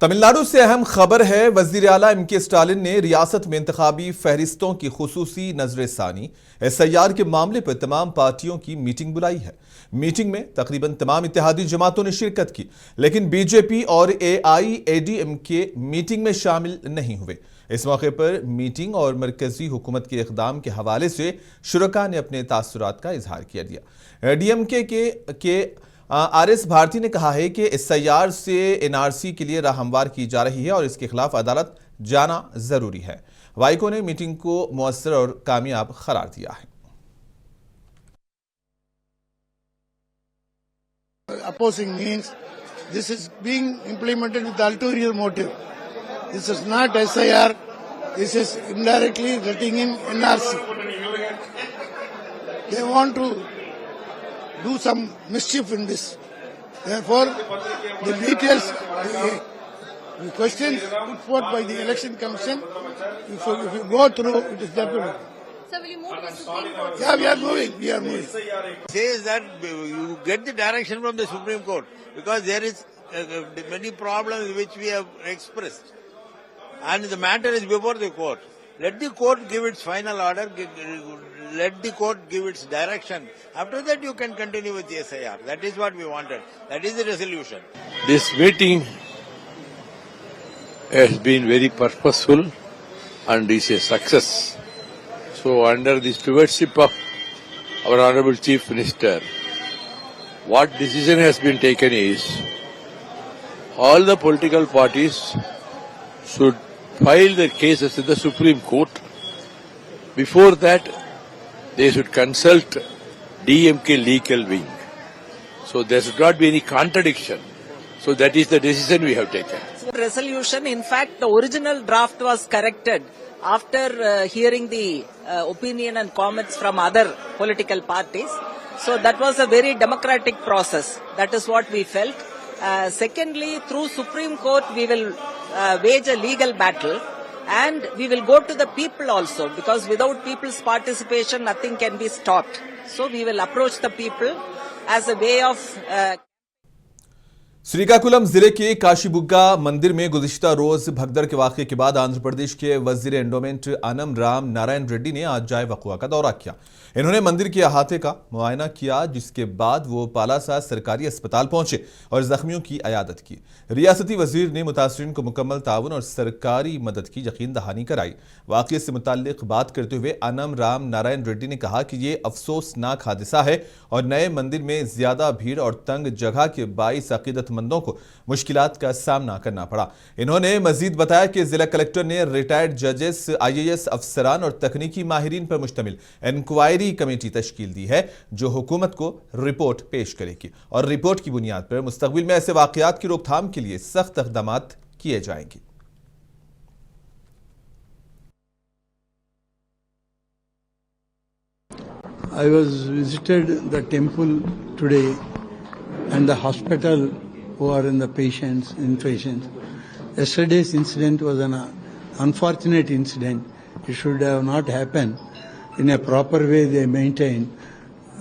तमिलनाडु से अहम खबर है। वजीर आला एम.के. स्टालिन ने रियासत में इंतखाबी फहरिस्तों की खुसूसी नजरसानी एसआईआर के मामले पर तमाम पार्टियों की मीटिंग बुलाई है। मीटिंग में तकरीबन तमाम इत्तेहादी जमातों ने शिरकत की, लेकिन बीजेपी और एआईएडीएमके मीटिंग में शामिल नहीं हुए। इस मौके पर मीटिंग और मरकजी हुकूमत के इक़दाम के हवाले से शुरका ने अपने तासुरात का इजहार किया दिया। डीएमके के आर.एस. भारती ने कहा है कि एसआईआर से एनआरसी के लिए राह हमवार की जा रही है और इसके खिलाफ अदालत जाना जरूरी है। वाइको ने मीटिंग को मुअस्सर और कामयाब करार दिया है। Opposing means this is being implemented with ulterior motive. This is not SIR. This is indirectly letting in NRC. They want to do some mischief in this. Therefore, the details, the questions put forth by the Election Commission, if you go through, it is definite. So will you move to the Supreme Court? Yeah, we are moving. We are moving. Says that you get the direction from the Supreme Court because there is many problems which we have expressed, and the matter is before the court. Let the court give its final order. Let the court give its direction. After that, you can continue with the SIR. That is what we wanted. That is the resolution. This meeting has been very purposeful and is a success. So, under the stewardship of our Honorable Chief Minister, what decision has been taken is all the political parties should file their cases in the Supreme Court. Before that, they should consult DMK legal wing. So there should not be any contradiction. So that is the decision we have taken. Resolution, in fact, the original draft was corrected after hearing the opinion and comments from other political parties. So that was a very democratic process. That is what we felt. Secondly, through Supreme Court, we will wage a legal battle. And we will go to the people also, because without people's participation, nothing can be stopped. So we will approach the people as a way of... Srikakulam जिले के काशीबुग्गा मंदिर में गुज़िश्ता रोज भगदड़ के वाक़े के बाद आंध्र प्रदेश के वज़ीर एंडोमेंट अनम राम नारायण रेड्डी ने आज जाए वक़ुआ का दौरा किया। इन्होंने मंदिर के अहाते का मुआयना किया, जिसके बाद वो पालासा सरकारी अस्पताल पहुंचे और जख्मियों की अयादत की। रियासती वजीर ने मुतासरीन को मुकम्मल ताउन और सरकारी मदद की यकीन दहानी कराई। वाक़े से मुताल्लिक बात करते हुए अनम राम नारायण रेड्डी ने कहा कि ये अफसोसनाक हादसा है और नए मंदिर में ज्यादा भीड़ और तंग जगह के बाइस अकीदतमंदों को मुश्किलात का सामना करना पड़ा। इन्होंने मजीद बताया कि जिला कलेक्टर ने रिटायर्ड जजेस, IAS अफसरान और तकनीकी माहिरीन पर मुश्तमिल इंक्वायरी कमेटी तश्कील दी है, जो हुकूमत को रिपोर्ट पेश करेगी और रिपोर्ट की बुनियाद पर मुस्तकबिल में ऐसे वाकयात की रोकथाम के लिए सख्त इक़दामात किए जाएंगे। I was visited the temple today and the hospital who are in the inpatients. Yesterday's incident was an unfortunate incident. It should have not happened. In a proper way they maintained.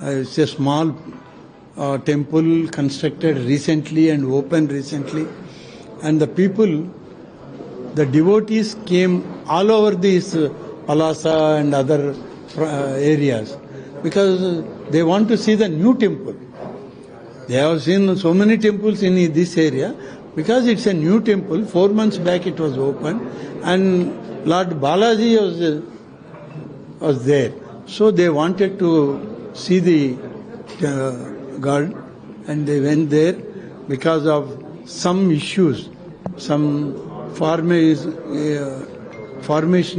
It's a small temple constructed recently and opened recently. And the people, the devotees came all over this Palasa and other areas because they want to see the new temple. They have seen so many temples in this area because it's a new temple. 4 months back it was opened and Lord Balaji was there. So they wanted to see the God and they went there because of some issues, some formation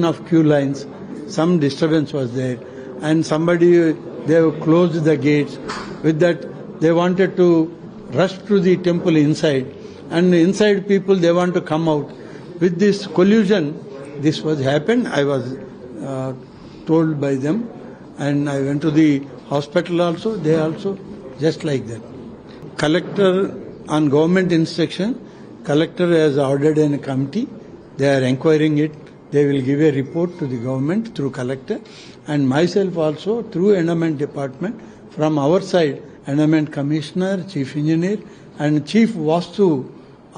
of queue lines, some disturbance was there and somebody, they have closed the gates. With that they wanted to rush to the temple inside and inside people they want to come out. With this collusion, this was happened. I was told by them and I went to the hospital also, they also just like that. Collector on government instruction, collector has ordered a committee, they are inquiring it, they will give a report to the government through collector and myself also through endowment department. From our side, endowment commissioner, chief engineer and chief Vastu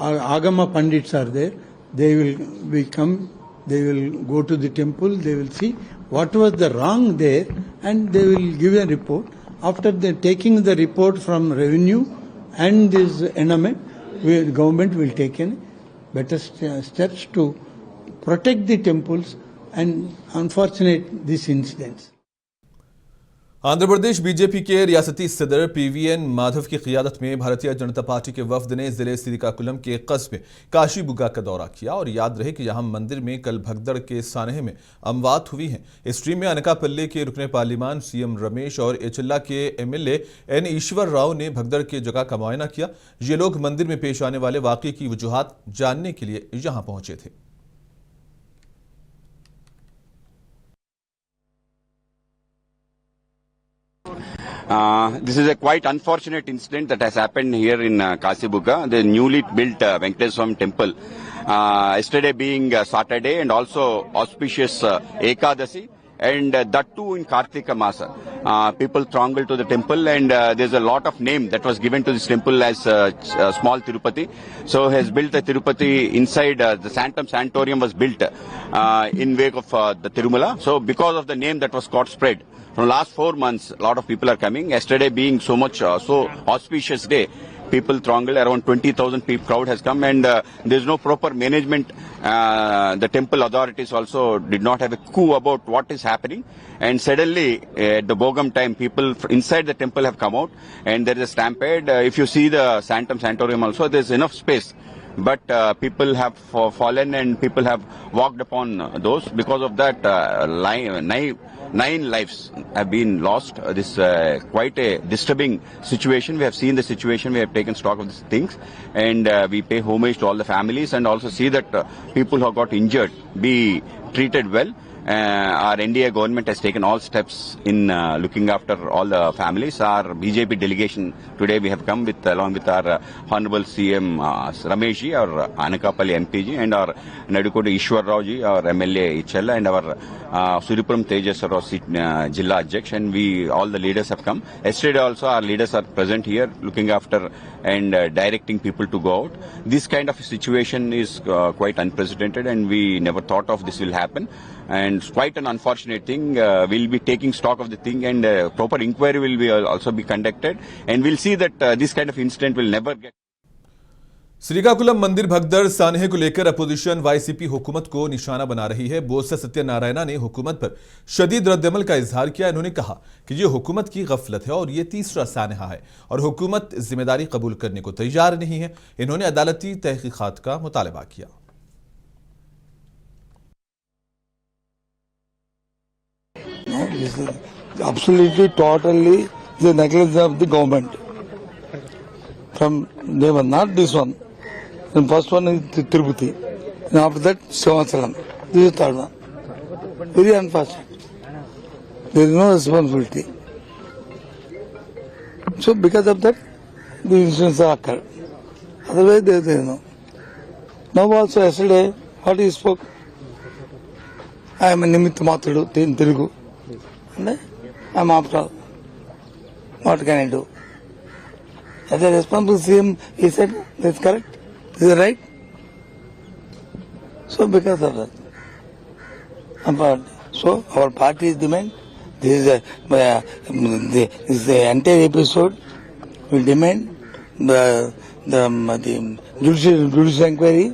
Agama Pandits are there. They will come, they will go to the temple, they will see what was the wrong there, and they will give a report. After they taking the report from revenue and this endowment, the government will take in better steps to protect the temples and unfortunate these incidents. Andhra Pradesh BJP के रियासती सदर PVN Madhav की क़ियादत में Bharatiya Janata party के वफद ने जिले श्रीकाकुलम के कस्बे काशीबुग्गा का दौरा किया और याद रहे कि यहां मंदिर में कल भगदड़ के सानहे में अमवात हुई हैं। इस टीम में अनकापल्ली के रुकने पार्लिमान सीएम रमेश और एचल्ला के एमएलए एन ईश्वर राव ने भगदड़ के जगह का मुआयना किया। ये लोग मंदिर में पेश आने वाले वाकये की वजूहात जानने के लिए यहां पहुंचे थे। This is a quite unfortunate incident that has happened here in Kasibugga, the newly built Venkateswara Swami temple. Yesterday being Saturday and also auspicious Ekadasi, and that too in Kartika Masa. People thronged to the temple, and there's a lot of name that was given to this temple as small Tirupati. So has built a Tirupati inside the Sanctum Sanctorium was built in wake of the Tirumala. So because of the name that was got spread. From last 4 months, a lot of people are coming. Yesterday being so much, so auspicious day, people thronged, around 20,000 people crowd has come, and there's no proper management. The temple authorities also did not have a clue about what is happening. And suddenly, at the Bogam time, people inside the temple have come out, and there is a stampede. If you see the Sanctum Sanctorium also, there's enough space. But people have fallen and people have walked upon those. Because of that, 9 lives have been lost. This is quite a disturbing situation. We have seen the situation. We have taken stock of these things, and we pay homage to all the families and also see that people who have got injured be treated well. Our NDA government has taken all steps in looking after all the families. Our BJP delegation today we have come with along with our Honorable CM Rameshji, our Anakapalli MPG, and our Nadukode Ishwar Rauji, our MLA Ichella, and our Suripuram Tejas Jilla Adhyaksh, and we all the leaders have come. Yesterday also our leaders are present here looking after and directing people to go out. This kind of situation is quite unprecedented, and we never thought of this will happen. And it's quite an unfortunate thing. We'll be taking stock of the thing, and proper inquiry will be also be conducted, and we'll see that this kind of incident will never get. Srikakulam मंदिर भगदड़ सानहे को लेकर opposition YCP हुकूमत को निशाना बना रही है। बोसा सत्यनारायणा ने हुकूमत पर शदीद रद्दअमल का इजहार किया। इन्होंने कहा कि ये हुकूमत की गफलत है और ये तीसरा सानहा है और हुकूमत जिम्मेदारी कबूल करने को तैयार नहीं है। इन्होंने अदालती तहकीकात का मुतालबा किया। No, this is absolutely, totally the negligence of the government. From day one, not this one. The first one is Tirupati. And after that, Sivasalam. This is the third one. Very unfortunate. There is no responsibility. So because of that, the incidents occurred. Otherwise, there is no. Now also yesterday, what he spoke? I am a Nimitta Mathudu in Telugu. And I am after all. What can I do? As a responsible CM, he said, that's correct. This is right. So because of that. So our party's demand, this is the entire episode, will demand the judicial inquiry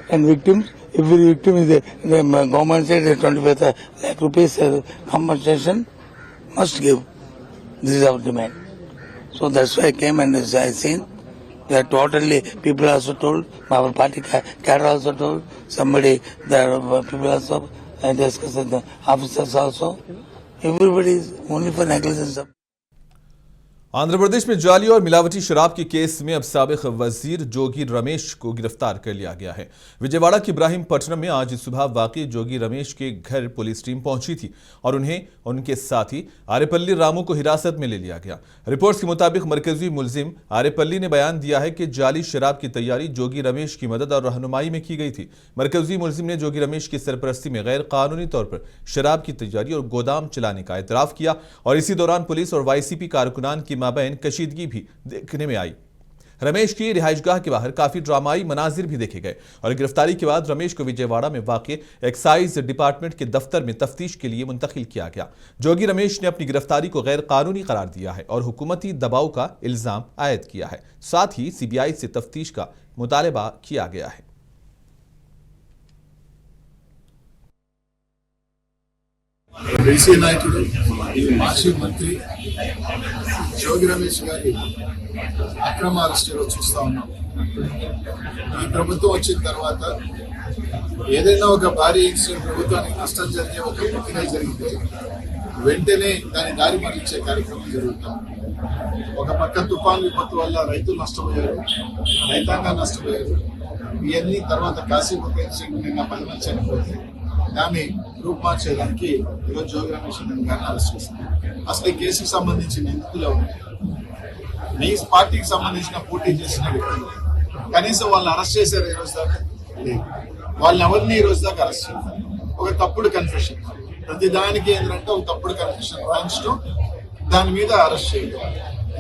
and victims. Every victim is the government said 25 lakh rupees compensation must give. This is our demand. So that's why I came and I seen that totally people also told, our party cadre also told, somebody, the people also discussed, the officers also. Everybody is only for negligence. Andhra Pradesh में जाली और मिलावटी शराब के case में अब साबिक वजीर जोगी रमेश को गिरफ्तार कर लिया गया है। विजयवाड़ा के इब्राहिमपट्टनम में आज सुबह वाकई जोगी रमेश के घर पुलिस टीम पहुंची थी और उन्हें उनके साथी आरेपल्ली रामू को हिरासत में ले लिया गया। रिपोर्ट्स के मुताबिक मरकजी मुलजिम आरेपल्ली ने बयान दिया है कि जाली शराब की तैयारी जोगी रमेश की मदद और रहनुमाई में की गई थी। मरकजी मुलजिम ने जोगी रमेश की सरपरस्ती में गैर कानूनी तौर पर शराब की तैयारी और गोदाम चलाने का एतराफ किया और इसी दौरान पुलिस और वाईसीपी कारकुनान की माबैन कशीदगी भी देखने में आई। रमेश की रिहाइशगाह के बाहर काफी ड्रामाई मनाजिर भी देखे गए और गिरफ्तारी के बाद रमेश को विजयवाड़ा में वाक़ एक्साइज डिपार्टमेंट के दफ्तर में तफ्तीश के लिए मुंतकिल किया गया। जोगी रमेश ने अपनी गिरफ्तारी को गैर कानूनी करार दिया है और हुकूमती दबाव का इल्जाम आयद किया है। साथ ही सीबीआई से तफ्तीश का मुतालबा किया गया है। బీసీ నాయకుడు మాజీ మంత్రి జోగి రమేష్ గారి అక్రమ అరెస్టులో చూస్తా ఉన్నాం. ఈ ప్రభుత్వం వచ్చిన తర్వాత ఏదైనా ఒక భారీ ఇన్సిడెంట్ ప్రభుత్వానికి నష్టం జరిగే ఒక ప్రక్రియ జరిగితే వెంటనే దాని దారి మళ్లించే కార్యక్రమం జరుగుతాం. ఒక పక్క తుఫాన్ విపత్తు వల్ల రైతులు నష్టపోయారు, రైతాంగం నష్టపోయారు. ఇవన్నీ తర్వాత కాశీబుగ్గ ఇన్సిడెంట్ నిన్న 10 మంది చనిపోతే దాన్ని రూపుమార్చేయడానికి ఈరోజు జోగి రమేష్ గారిని అరెస్ట్ చేశారు. అసలు ఈ కేసుకు సంబంధించిన నిందితులు మీ పార్టీకి సంబంధించిన పోటీ చేసిన వ్యక్తులు కనీసం వాళ్ళని అరెస్ట్ చేశారు ఈ రోజు దాకా లేదు. వాళ్ళని ఎవరిని ఈ రోజు దాకా అరెస్ట్ చేశారు. ఒక తప్పుడు కన్ఫెషన్, ప్రతి దానికి ఏంటంటే ఒక తప్పుడు కన్ఫెషన్ రాయించడం, దాని మీద అరెస్ట్ చేయడం,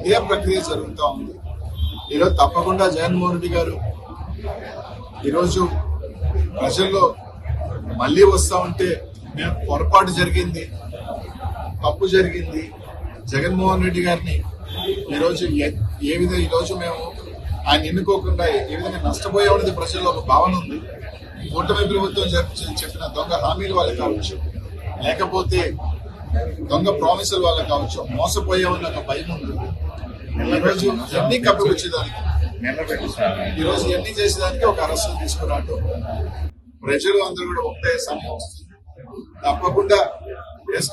ఇదే ప్రక్రియ జరుగుతూ ఉంది. ఈరోజు తప్పకుండా జగన్మోహన్ రెడ్డి గారు ఈరోజు ప్రజల్లో మళ్ళీ వస్తా ఉంటే మేము పొరపాటు జరిగింది, తప్పు జరిగింది, జగన్మోహన్ రెడ్డి గారిని ఈరోజు ఏ విధంగా ఈరోజు మేము ఆయన ఎన్నుకోకుండా ఏ విధంగా నష్టపోయేవాడిది ప్రజల్లో ఒక భావన ఉంది. కూటమి ప్రభుత్వం చెప్పిన దొంగ హామీలు వాళ్ళకి కావచ్చు, లేకపోతే దొంగ ప్రామిసులు వాళ్ళకి కావచ్చు, మోసపోయేవాళ్ళని ఒక భయం ఉంది. ఈరోజు ఎన్ని కప్పిపుచ్చేదానికి, ఈరోజు ఎన్ని చేసేదానికి ఒక అరెస్టులు తీసుకురావడం, ప్రజలు అందరూ కూడా ఒకటే సమయం వస్తుంది. తప్పకుండా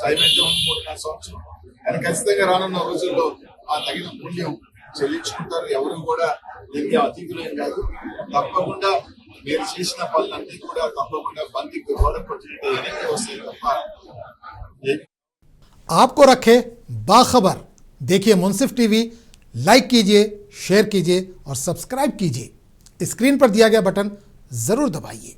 టైం అయితే 3-4 సంవత్సరం కానీ ఖచ్చితంగా రానున్న రోజుల్లో ఆ తగిన మూల్యం చెల్లించుకుంటారు. ఎవరు కూడా దీనికి అతీతులేం కాదు. తప్పకుండా మీరు చేసిన పనులన్నీ కూడా తప్పకుండా బంతికి గోడ కొట్టినట్టు వెనక్కి వస్తాయి తప్ప. आपको रखे बाखबर, देखिए मुंसिफ टीवी, लाइक कीजिए, शेयर कीजिए और सब्सक्राइब कीजिए। स्क्रीन पर दिया गया बटन जरूर दबाइए।